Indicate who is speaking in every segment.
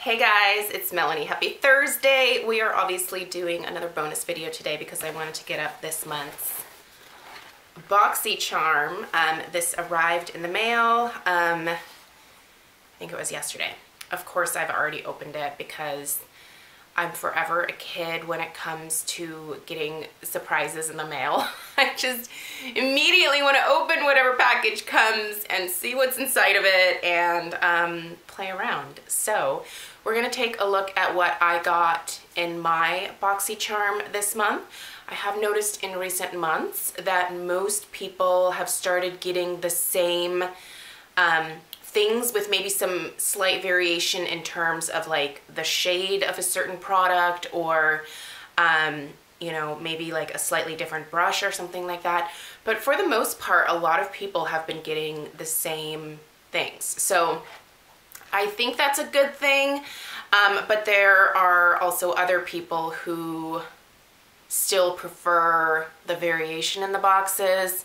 Speaker 1: Hey guys, it's Melanie. Happy Thursday. We are obviously doing another bonus video today because I wanted to get up this month's Boxycharm. This arrived in the mail, I think it was yesterday. Of course, I've already opened it because I'm forever a kid when it comes to getting surprises in the mail. I just immediately want to open whatever package comes and see what's inside of it and play around. So we're going to take a look at what I got in my Boxycharm this month. I have noticed in recent months that most people have started getting the same things with maybe some slight variation in terms of like the shade of a certain product or you know, maybe like a slightly different brush or something like that. But for the most part, a lot of people have been getting the same things. So I think that's a good thing. But there are also other people who still prefer the variation in the boxes.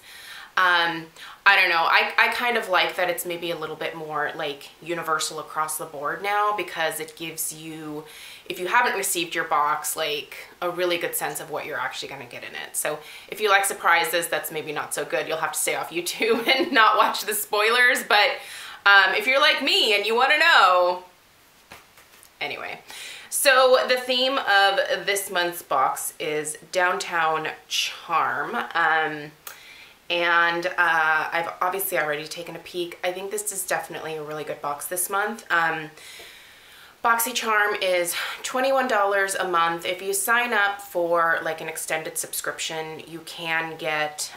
Speaker 1: I don't know, I kind of like that it's maybe a little bit more like universal across the board now, because it gives you, if you haven't received your box, like a really good sense of what you're actually going to get in it. So if you like surprises, that's maybe not so good. You'll have to stay off YouTube and not watch the spoilers. But if you're like me and you want to know, anyway. So the theme of this month's box is Downtown Charm. And I've obviously already taken a peek. I think this is definitely a really good box this month. Boxycharm is $21 a month. If you sign up for like an extended subscription, you can get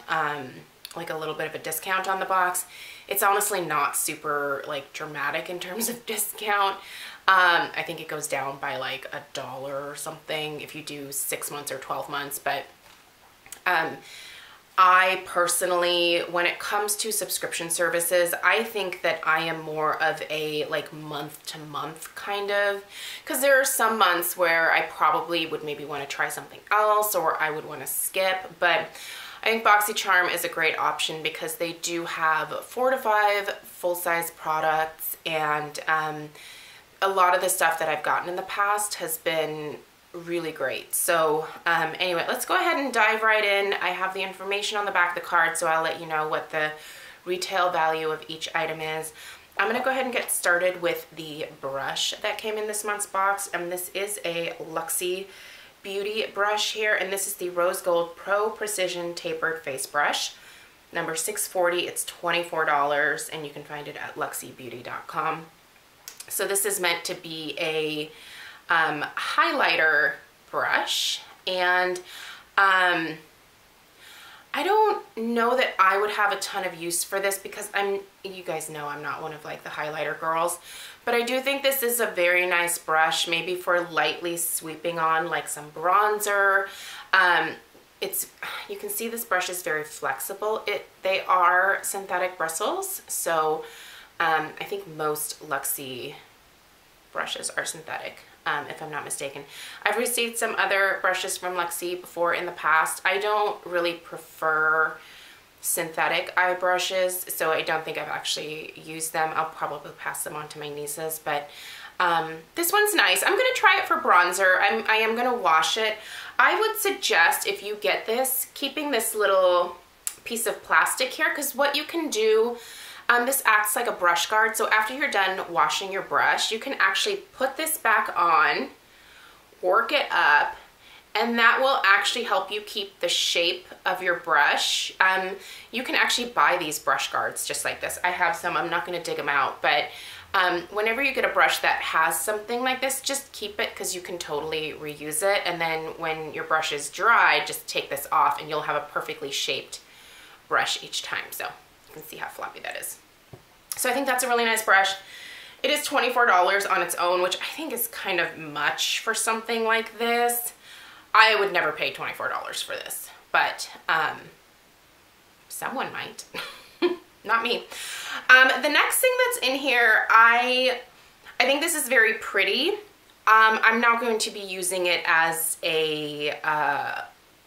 Speaker 1: like a little bit of a discount on the box. It's honestly not super like dramatic in terms of discount. I think it goes down by like $1 or something if you do 6 months or 12 months. But I personally, when it comes to subscription services, I think that I am more of a like month to month kind of, because there are some months where I probably would maybe want to try something else or I would want to skip. But I think Boxycharm is a great option because they do have 4 to 5 full-size products, and a lot of the stuff that I've gotten in the past has been really great. So anyway, let's go ahead and dive right in. I have the information on the back of the card, so I'll let you know what the retail value of each item is. I'm going to go ahead and get started with the brush that came in this month's box, and this is a Luxie Beauty brush here, and this is the Rose Gold Pro Precision Tapered Face Brush, number 640. It's $24, and you can find it at luxiebeauty.com. So this is meant to be a highlighter brush, and I don't know that I would have a ton of use for this because you guys know I'm not one of like the highlighter girls, but I do think this is a very nice brush, maybe for lightly sweeping on like some bronzer. You can see this brush is very flexible. They are synthetic bristles, so I think most Luxie brushes are synthetic, if I'm not mistaken. I've received some other brushes from Luxie before in the past. I don't really prefer synthetic eye brushes, so I don't think I've actually used them. I'll probably pass them on to my nieces, but this one's nice. I'm going to try it for bronzer. I am going to wash it. I would suggest, if you get this, keeping this little piece of plastic here, because what you can do, this acts like a brush guard. So after you're done washing your brush, you can actually put this back on, work it up, and that will actually help you keep the shape of your brush. You can actually buy these brush guards just like this. I have some. I'm not going to dig them out, but whenever you get a brush that has something like this, just keep it because you can totally reuse it. And then when your brush is dry, just take this off and you'll have a perfectly shaped brush each time. So you can see how floppy that is. So I think that's a really nice brush. It is $24 on its own, which I think is kind of much for something like this. I would never pay $24 for this, but someone might. Not me. The next thing that's in here, I think this is very pretty. I'm not going to be using it as a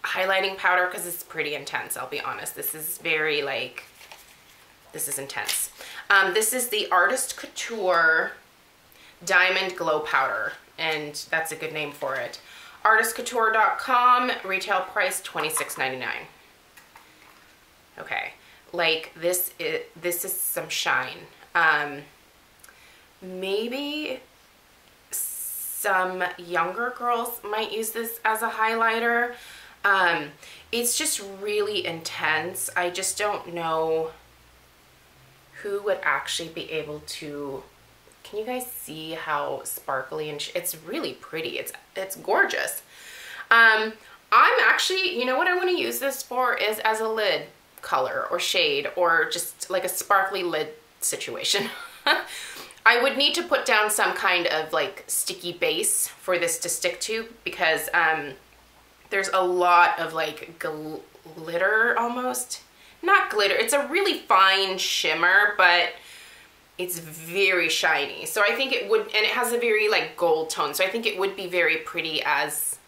Speaker 1: highlighting powder because it's pretty intense, I'll be honest. This is very like, this is intense. This is the Artist Couture Diamond Glow Powder, and that's a good name for it. Artistcouture.com, retail price $26.99. Okay, like this is some shine. Maybe some younger girls might use this as a highlighter. It's just really intense. I just don't know who would actually be able to. Can you guys see how sparkly and it's really pretty. It's gorgeous. I'm actually, you know what I want to use this for is as a lid color or shade, or just like a sparkly lid situation. I would need to put down some kind of like sticky base for this to stick to, because there's a lot of like glitter almost. Not glitter, it's a really fine shimmer, but it's very shiny. So I think it would, and it has a very like gold tone, so I think it would be very pretty as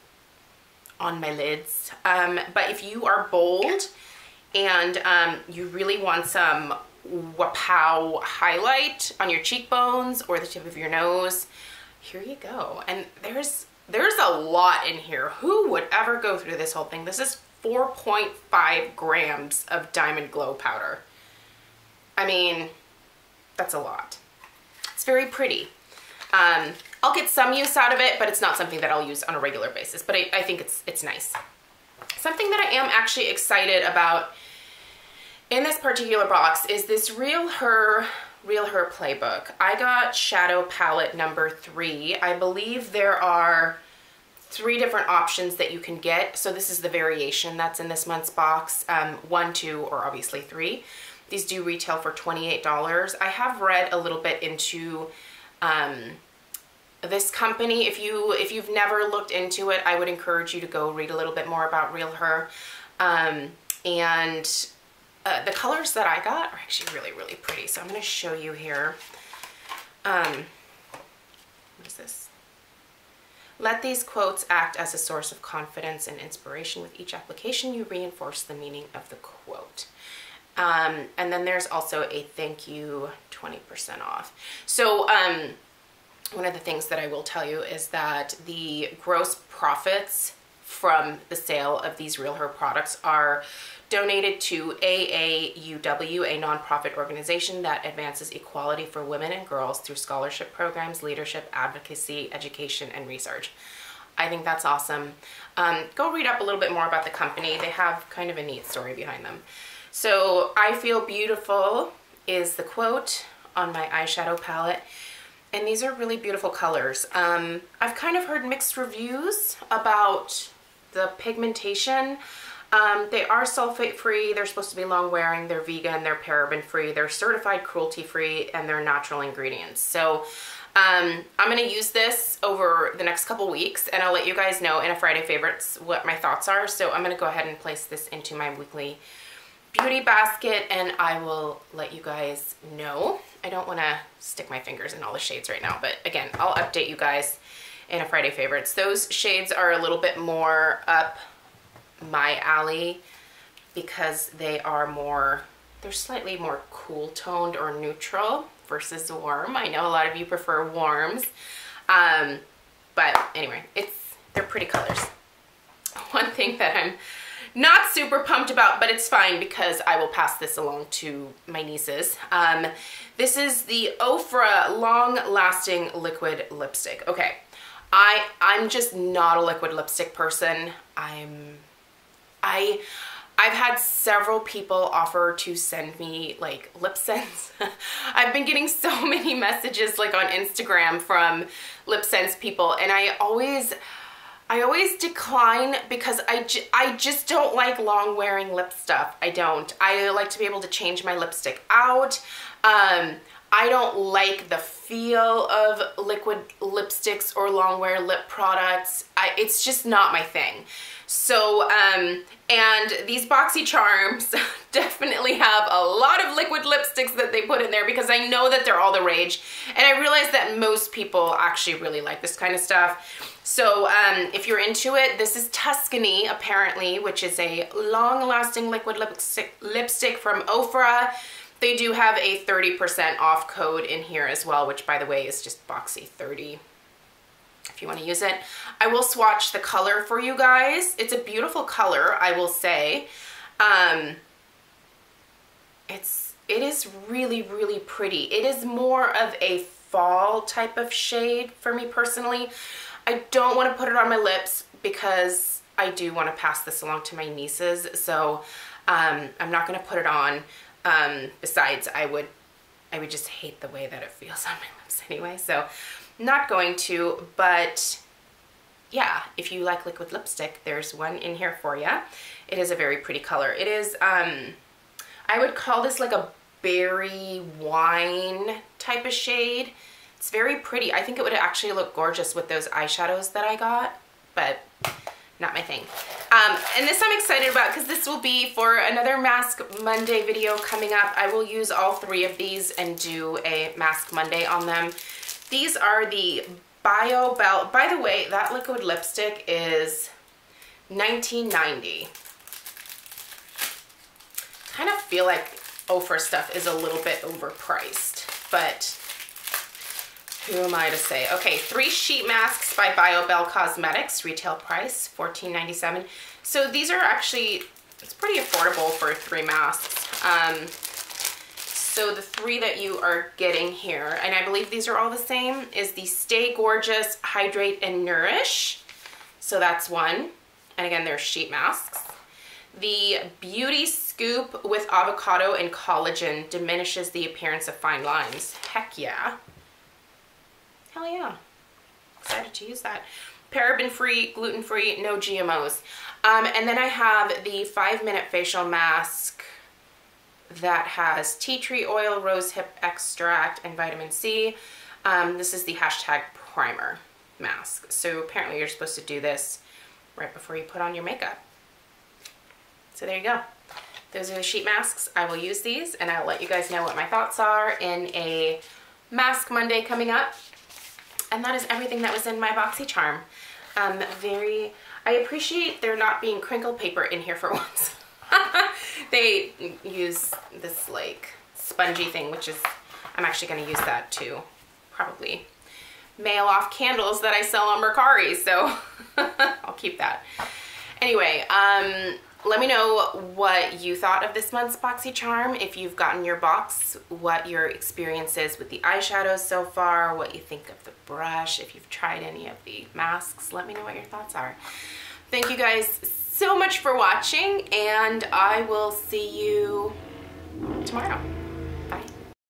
Speaker 1: on my lids. But if you are bold and you really want some wapow highlight on your cheekbones or the tip of your nose, here you go. And there's a lot in here. Who would ever go through this whole thing? This is 4.5 grams of Diamond Glow Powder. I mean, that's a lot. It's very pretty. I'll get some use out of it, but it's not something that I'll use on a regular basis, but I think it's nice. Something that I am actually excited about in this particular box is this Real Her playbook. I got shadow palette number 3. I believe there are 3 different options that you can get. So this is the variation that's in this month's box. 1, 2, or obviously 3. These do retail for $28. I have read a little bit into this company. If you've never looked into it, I would encourage you to go read a little bit more about Real Her. The colors that I got are actually really, really pretty. So I'm going to show you here. What is this? Let these quotes act as a source of confidence and inspiration. With each application, you reinforce the meaning of the quote. And then there's also a thank you 20% off. So one of the things that I will tell you is that the gross profits from the sale of these Real Her products are donated to AAUW, a nonprofit organization that advances equality for women and girls through scholarship programs, leadership, advocacy, education, and research. I think that's awesome. Go read up a little bit more about the company. They have kind of a neat story behind them. So, I feel beautiful is the quote on my eyeshadow palette. And these are really beautiful colors. I've kind of heard mixed reviews about the pigmentation. They are sulfate free, they're supposed to be long wearing, they're vegan, they're paraben free, they're certified cruelty free, and they're natural ingredients. So I'm gonna use this over the next couple weeks, and I'll let you guys know in a Friday favorites what my thoughts are. So I'm gonna go ahead and place this into my weekly beauty basket, and I will let you guys know. I don't wanna stick my fingers in all the shades right now, but again, I'll update you guys in a Friday favorites. Those shades are a little bit more up my alley because they're slightly more cool toned or neutral versus warm. I know a lot of you prefer warms, but anyway, they're pretty colors. One thing that I'm not super pumped about, but it's fine because I will pass this along to my nieces. This is the Ofra Long Lasting Liquid Lipstick. Okay, I'm just not a liquid lipstick person. I've had several people offer to send me like lip scents. I've been getting so many messages like on Instagram from lip scents people, and I always decline because I just don't like long wearing lip stuff. I don't. I like to be able to change my lipstick out. I don't like the feel of liquid lipsticks or long wear lip products. It's just not my thing. So, and these Boxycharms definitely have a lot of liquid lipsticks that they put in there because I know that they're all the rage. And I realize that most people actually really like this kind of stuff. So, if you're into it, this is Tuscany, apparently, which is a long-lasting liquid lipstick from Ofra. They do have a 30% off code in here as well, which by the way is just Boxy30 if you want to use it. I will swatch the color for you guys. It's a beautiful color, I will say. It is really, really pretty. It is more of a fall type of shade for me personally. I don't want to put it on my lips because I do want to pass this along to my nieces. So I'm not going to put it on. Besides, I would just hate the way that it feels on my lips anyway. So not going to, but yeah, if you like liquid lipstick, there's one in here for you. It is a very pretty color. It is, I would call this like a berry wine type of shade. It's very pretty. I think it would actually look gorgeous with those eyeshadows that I got, but not my thing. And this I'm excited about because this will be for another Mask Monday video coming up. I will use all 3 of these and do a Mask Monday on them. These are the Bobel. By the way, that liquid lipstick is $19.90. Kind of feel like Ofra stuff is a little bit overpriced, but who am I to say? Okay, 3 sheet masks by Bobel Cosmetics, retail price $14.97. So these are actually, it's pretty affordable for 3 masks. So the 3 that you are getting here, and I believe these are all the same, is the Stay Gorgeous, Hydrate, and Nourish. So that's one. And again, they're sheet masks. The Beauty Scoop with Avocado and Collagen diminishes the appearance of fine lines. Heck yeah. Hell yeah. Excited to use that. Paraben-free, gluten-free, no GMOs. And then I have the 5-minute facial mask that has tea tree oil, rosehip extract, and vitamin C. This is the hashtag primer mask. So apparently you're supposed to do this right before you put on your makeup. So there you go. Those are the sheet masks. I will use these and I'll let you guys know what my thoughts are in a Mask Monday coming up. And that is everything that was in my Boxycharm. I appreciate there not being crinkle paper in here for once. They use this like spongy thing, which is, I'm actually going to use that to probably mail off candles that I sell on Mercari, so I'll keep that. Anyway, let me know what you thought of this month's Boxycharm. If you've gotten your box, what your experience is with the eyeshadows so far, what you think of the brush, if you've tried any of the masks, let me know what your thoughts are. Thank you guys so much for watching, and I will see you tomorrow.